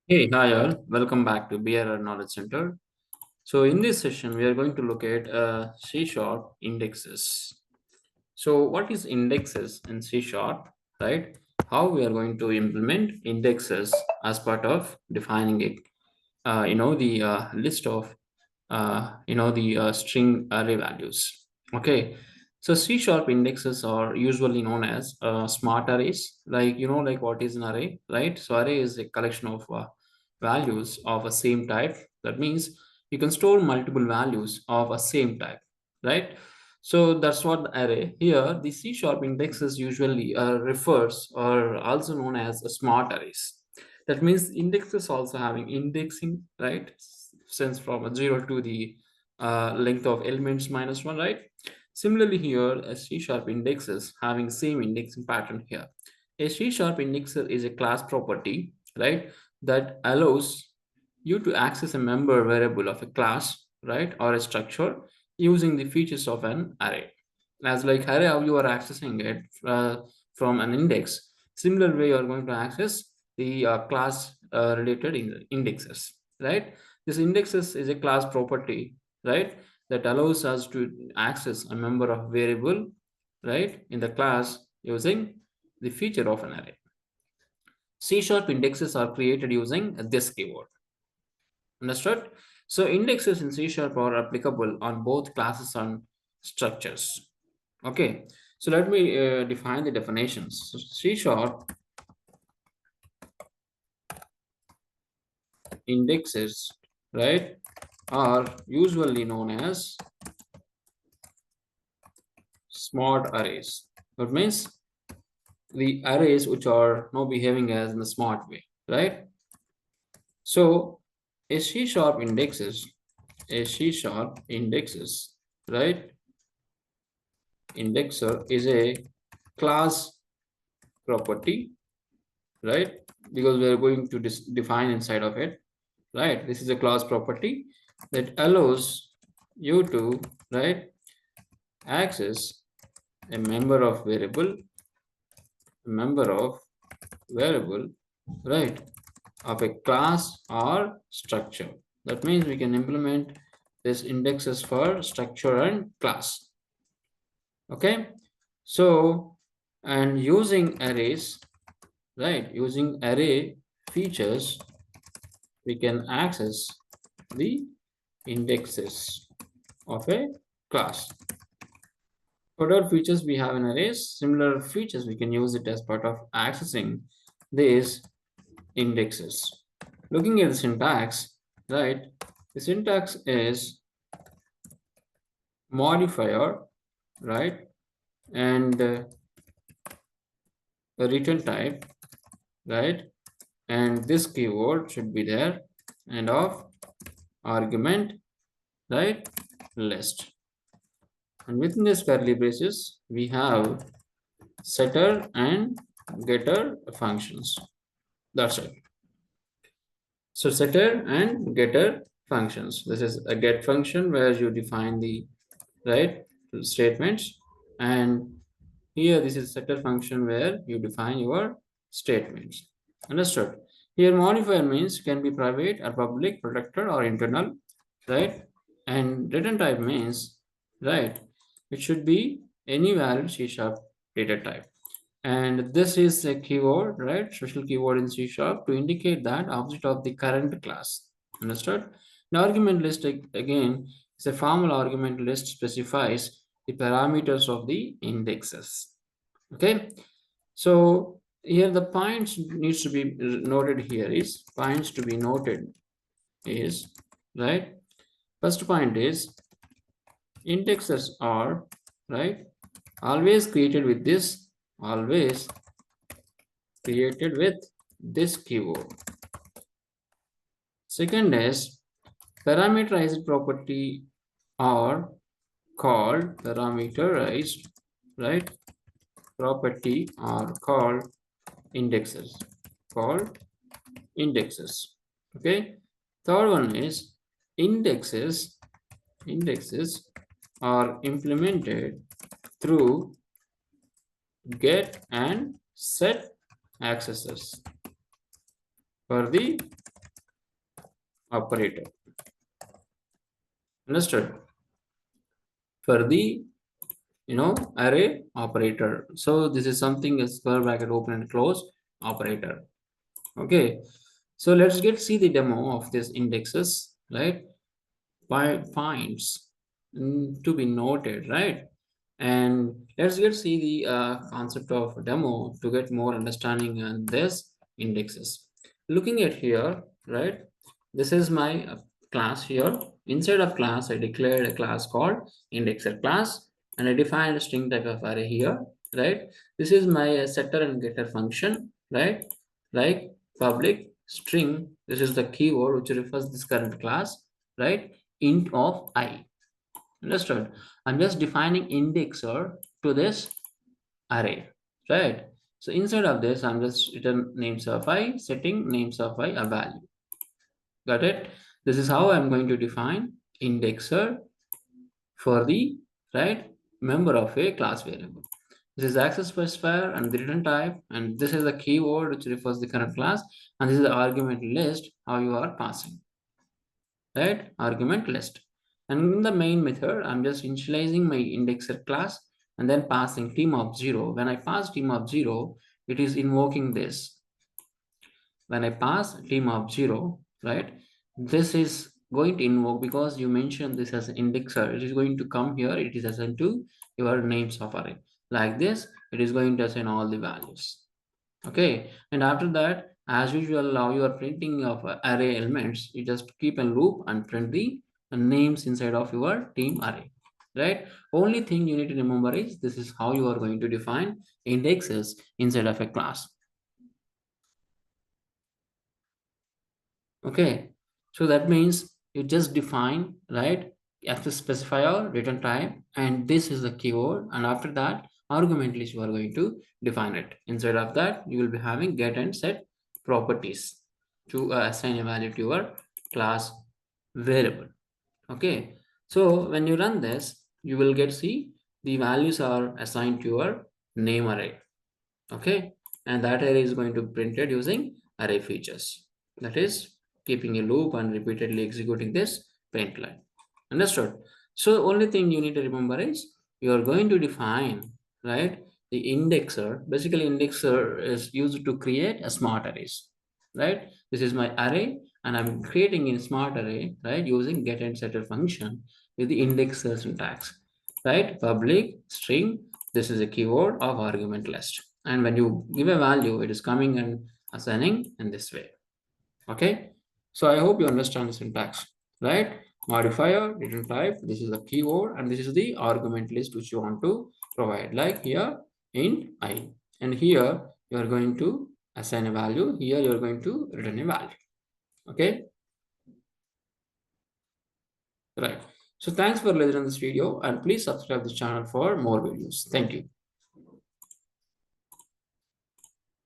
Hey, hi all. Welcome back to BRR Knowledge Center. So in this session, we are going to look at C Sharp indexes. So what is indexes in C Sharp, right? How we are going to implement indexes as part of defining it. The list of the string array values. Okay, so C sharp indexes are usually known as smart arrays. Like what is an array, right? So array is a collection of values of a same type. That means you can store multiple values of a same type, right? So that's what the array here. The C sharp indexes usually refers or also known as a smart arrays. That means indexes also having indexing, right? Since from a 0 to the length of elements minus 1, right? Similarly here, a C sharp indexes having same indexing pattern here. A C sharp indexer is a class property, right, that allows you to access a member variable of a class, right, or a structure using the features of an array. As like array, how you are accessing it from an index. Similar way, you are going to access the class related indexes, right? This indexes is a class property, right, that allows us to access a member of variable, right, in the class using the feature of an array. C sharp indexes are created using this keyword. Understood? So indexes in C sharp are applicable on both classes and structures. Okay. So let me define the definitions. So C sharp indexes, right, are usually known as smart arrays. That means the arrays which are now behaving as in a smart way, right? So a C sharp indexes, right? Indexer is a class property, right? Because we are going to define inside of it, right? This is a class property that allows you to, right, access a member of variable, right, of a class or structure. That means we can implement this indexes for structure and class. Okay, so and using arrays, right, using array features, we can access the indexes of a class. What other features we have in arrays? Similar features we can use it as part of accessing these indexes. Looking at the syntax, right? The syntax is modifier, right? And the return type, right? And this keyword should be there, and of argument, right? List. And within this curly braces, we have setter and getter functions. That's it. So setter and getter functions. This is a get function where you define the right statements, and here this is setter function where you define your statements. Understood? Here modifier means can be private or public, protected or internal, right? And return type means, right, it should be any valid C sharp data type. And this is a keyword, right? Special keyword in C sharp to indicate that object of the current class. Understood? The argument list again is a formal argument list specifies the parameters of the indexes. Okay. So here the points needs to be noted here is points to be noted is, right. First point is indexes are, right, always created with this, always created with this keyword. Second is parameterized property are called parameterized, right, property are called indexes, called indexes. Okay. Third one is indexes are implemented through get and set accesses for the operator. Understood? For the array operator. So this is something as square bracket open and close operator. Okay, so let's get see the demo of this indexes, right? By finds to be noted, right? And let's get see the concept of demo to get more understanding on this indexes. Looking at here, right? This is my class here. Inside of class, I declared a class called indexer class, and I defined a string type of array here, right? This is my setter and getter function, right? Like public string. This is the keyword which refers this current class, right? Int of I. Understood? I'm just defining indexer to this array, right? So inside of this, I'm just return names of I, setting names of I a value. Got it? This is how I'm going to define indexer for the right member of a class variable. This is access specifier and the return type, and this is the keyword which refers the current class, and this is the argument list how you are passing, right? Argument list. And in the main method, I'm just initializing my indexer class and then passing team of 0. When I pass team of 0, it is invoking this. When I pass team of 0, right, this is going to invoke because you mentioned this as an indexer. It is going to come here. It is assigned to your names of array. Like this, it is going to assign all the values. Okay, and after that, as usual, now you are printing of array elements. You just keep a loop and print the names inside of your team array, right? Only thing you need to remember is this is how you are going to define indexes inside of a class. Okay, so that means you just define, right, access specifier, return type, and this is the keyword, and after that argument list you are going to define it. Instead of that, you will be having get and set properties to assign a value to your class variable. Okay, so when you run this, you will get see the values are assigned to your name array. Okay, and that array is going to be printed using array features, that is keeping a loop and repeatedly executing this print line. Understood? So only thing you need to remember is you are going to define, right, the indexer. Basically indexer is used to create a smart arrays, right? This is my array and I'm creating a smart array, right, using get and setter function with the indexer syntax, right? Public string, this is a keyword of argument list, and when you give a value, it is coming and assigning in this way. Okay, so I hope you understand the syntax, right? Modifier, return type, this is the keyword, and this is the argument list which you want to provide, like here int I, and here you are going to assign a value, here you are going to return a value. Okay, right. So thanks for listening to this video, and please subscribe this channel for more videos. Thank you.